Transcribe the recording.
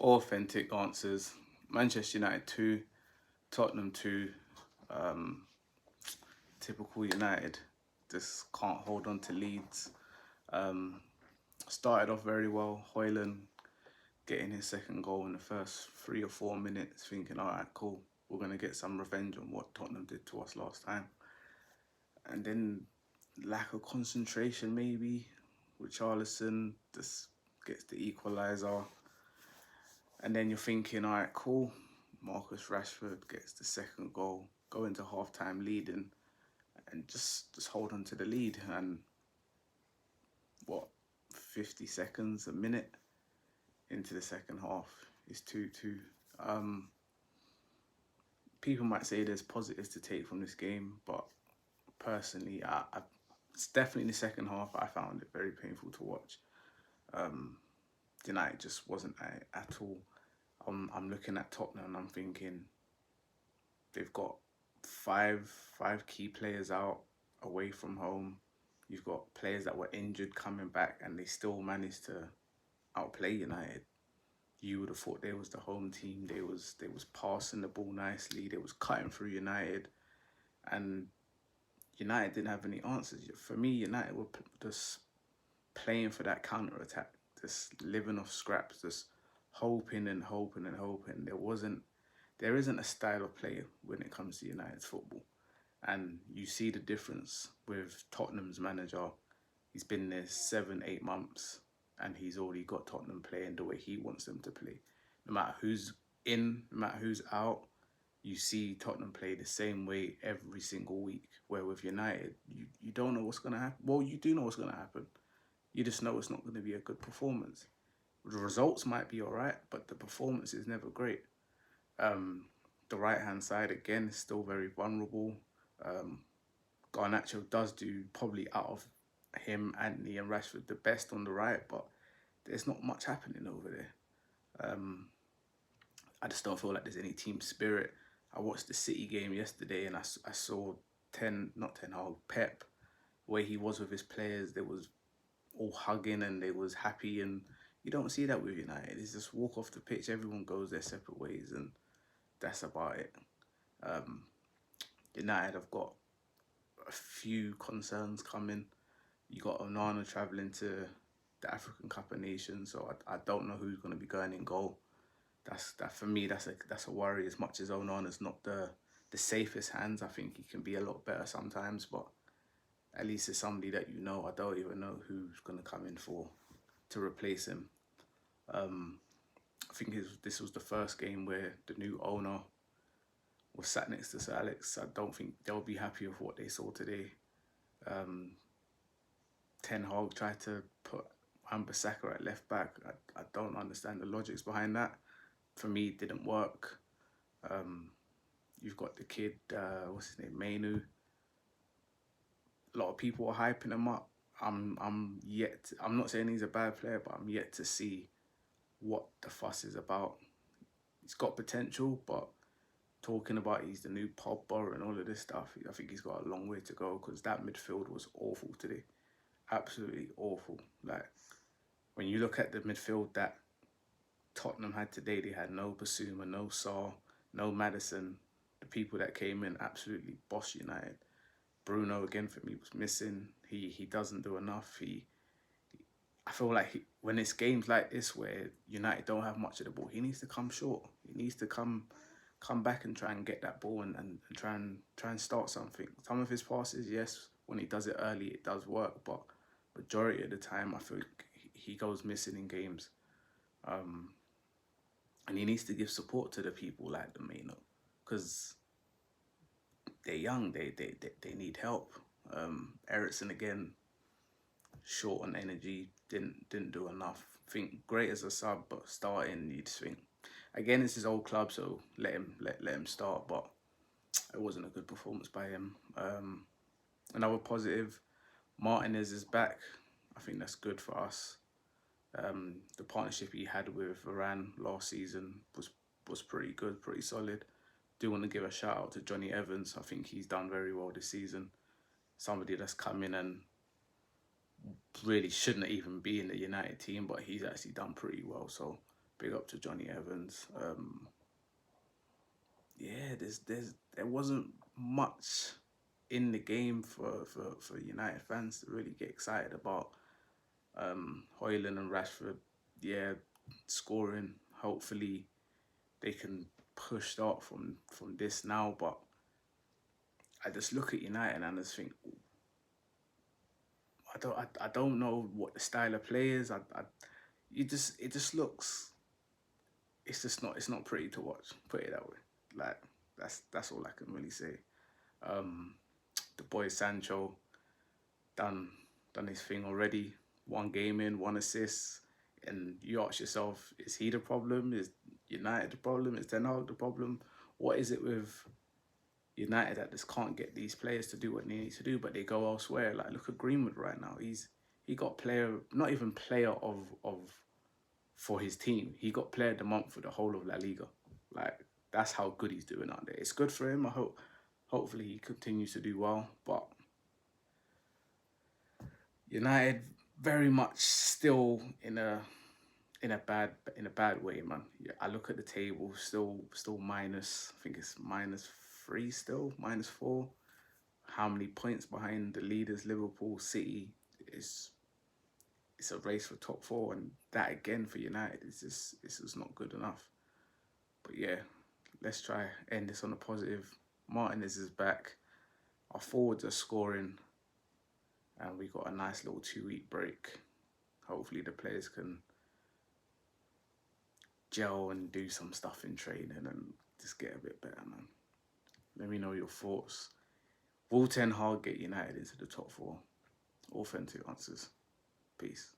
authentic answers. Manchester United 2, Tottenham 2. Um, Typical United. Just can't hold on to leads. Um, Started off very well. Hoyland getting his second goal in the first 3 or 4 minutes, thinking, all right, cool, we're going to get some revenge on what Tottenham did to us last time. And then lack of concentration, maybe, with Charlison, just gets the equaliser. And then you're thinking, all right, cool, Marcus Rashford gets the second goal, go into half-time leading, and just hold on to the lead. And what, 50 seconds, a minute into the second half, it's 2-2. Um, People might say there's positives to take from this game, but personally, it's definitely in the second half. I found it very painful to watch. Um, United just wasn't at all. I'm looking at Tottenham and I'm thinking they've got five key players out away from home. You've got players that were injured coming back, and they still managed to outplay United. You would have thought they was the home team. They was passing the ball nicely. They was cutting through United, and United didn't have any answers. For me, United were just playing for that counter attack, just living off scraps, just hoping and hoping and hoping. There isn't a style of play when it comes to United's football, and you see the difference with Tottenham's manager. He's been there 7, 8 months, and he's already got Tottenham playing the way he wants them to play. No matter who's in, no matter who's out, you see Tottenham play the same way every single week. Where with United, you don't know what's going to happen. Well, you do know what's going to happen. You just know it's not going to be a good performance. The results might be all right, but the performance is never great. The right-hand side, again, is still very vulnerable. Um, Garnacho does do, probably out of him, Anthony and Rashford, the best on the right, but there's not much happening over there. I just don't feel like there's any team spirit. I watched the City game yesterday and I saw Pep, where he was with his players. They was all hugging and they was happy, and you don't see that with United. It's just walk off the pitch, everyone goes their separate ways, and that's about it. Um, United have got a few concerns coming. You got Onana travelling to the African Cup of Nations, so I don't know who's going to be going in goal. That for me. That's a worry. As much as Onana's not the safest hands, I think he can be a lot better sometimes. But at least it's somebody that you know. I don't even know who's going to come in to replace him. I think this was the first game where the new owner was sat next to Sir Alex. I don't think they'll be happy with what they saw today. Ten Hag tried to put Wan-Bissaka at left back. I don't understand the logics behind that. For me, it didn't work. You've got the kid, what's his name, Mainu. A lot of people are hyping him up. I'm not saying he's a bad player, but I'm yet to see what the fuss is about. He's got potential, but talking about he's the new Pogba and all of this stuff, I think he's got a long way to go, because that midfield was awful today. Absolutely awful. Like, when you look at the midfield that Tottenham had today, they had no Basuma, no Saar, no Maddison. The people that came in absolutely bossed United. Bruno, again, for me, was missing. He doesn't do enough. I feel like when it's games like this where United don't have much of the ball, he needs to come short. He needs to come back and try and get that ball and try and start something. Some of his passes, yes, when he does it early, it does work, but majority of the time, I feel like he goes missing in games. And he needs to give support to the people like the Maino, because they're young, they need help. Ericsson, again, short on energy, didn't do enough. I think great as a sub, but starting, you just think, again, it's his old club, so let him start, but it wasn't a good performance by him. Another positive, Martinez is back. I think that's good for us. The partnership he had with Varane last season was pretty good, pretty solid. Do want to give a shout out to Johnny Evans. I think he's done very well this season. Somebody that's come in and really shouldn't even be in the United team, but he's actually done pretty well. So Big up to Johnny Evans. Yeah, there wasn't much in the game for United fans to really get excited about. Højlund and Rashford, yeah, scoring. Hopefully they can push out from this now. But I just look at United and I just think I don't know what the style of play is. It just looks, it's not pretty to watch. Put it that way. Like that's all I can really say. Um, the boy Sancho done his thing already. One game in, one assist, and you ask yourself: is he the problem? Is United the problem? Is Ten Hag the problem? What is it with United that just can't get these players to do what they need to do, but they go elsewhere? Like look at Greenwood right now. He got player, not even player of for his team. He got player of the month for the whole of La Liga. Like that's how good he's doing out there. It's good for him. Hopefully he continues to do well. But United very much still in a bad way, man. Yeah, I look at the table, still minus. I think it's -3 still, -4. How many points behind the leaders, Liverpool, City? It's a race for top four, and that again for United it's just not good enough. But yeah, let's try end this on a positive. Martinez is back. Our forwards are scoring, and we got a nice little 2-week break. Hopefully the players can gel and do some stuff in training and just get a bit better, man. Let me know your thoughts. Will Ten Hag get United into the top four? Authentic answers. Peace.